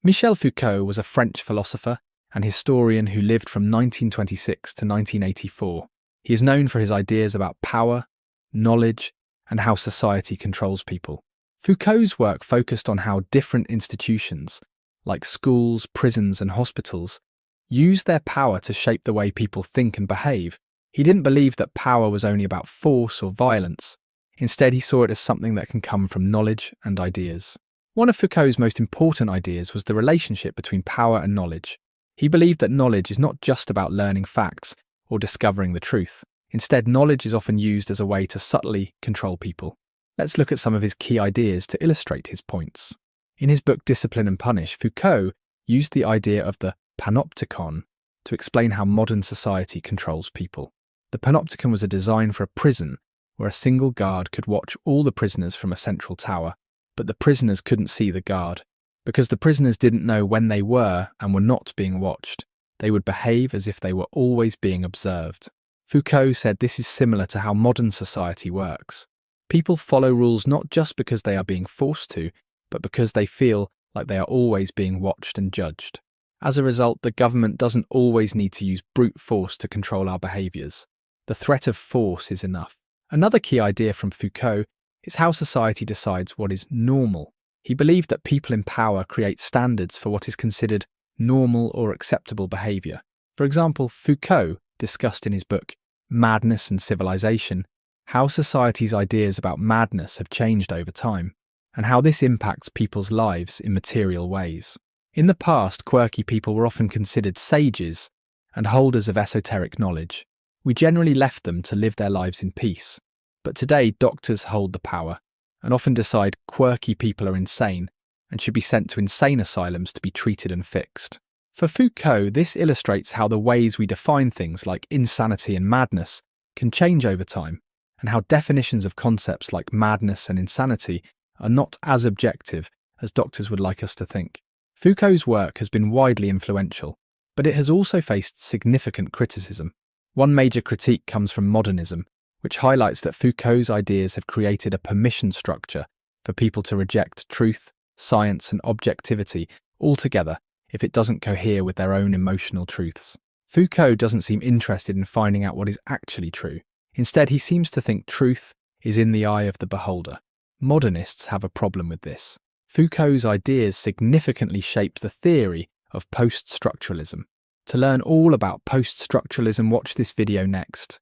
Michel Foucault was a French philosopher and historian who lived from 1926 to 1984. He is known for his ideas about power, knowledge, and how society controls people. Foucault's work focused on how different institutions, like schools, prisons, and hospitals, use their power to shape the way people think and behave. He didn't believe that power was only about force or violence. Instead, he saw it as something that can come from knowledge and ideas. One of Foucault's most important ideas was the relationship between power and knowledge. He believed that knowledge is not just about learning facts or discovering the truth. Instead, knowledge is often used as a way to subtly control people. Let's look at some of his key ideas to illustrate his points. In his book Discipline and Punish, Foucault used the idea of the panopticon to explain how modern society controls people. The panopticon was a design for a prison where a single guard could watch all the prisoners from a central tower, but the prisoners couldn't see the guard. Because the prisoners didn't know when they were and were not being watched, they would behave as if they were always being observed. Foucault said this is similar to how modern society works. People follow rules not just because they are being forced to, but because they feel like they are always being watched and judged. As a result, the government doesn't always need to use brute force to control our behaviours. The threat of force is enough. Another key idea from Foucault is how society decides what is normal. He believed that people in power create standards for what is considered normal or acceptable behaviour. For example, Foucault discussed in his book Madness and Civilization how society's ideas about madness have changed over time, and how this impacts people's lives in material ways. In the past, quirky people were often considered sages and holders of esoteric knowledge. We generally left them to live their lives in peace. But today, doctors hold the power and often decide quirky people are insane and should be sent to insane asylums to be treated and fixed. For Foucault, this illustrates how the ways we define things like insanity and madness can change over time, and how definitions of concepts like madness and insanity are not as objective as doctors would like us to think. Foucault's work has been widely influential, but it has also faced significant criticism. One major critique comes from modernism, which highlights that Foucault's ideas have created a permission structure for people to reject truth, science, and objectivity altogether if it doesn't cohere with their own emotional truths. Foucault doesn't seem interested in finding out what is actually true. Instead, he seems to think truth is in the eye of the beholder. Modernists have a problem with this. Foucault's ideas significantly shaped the theory of post-structuralism. To learn all about post-structuralism, watch this video next.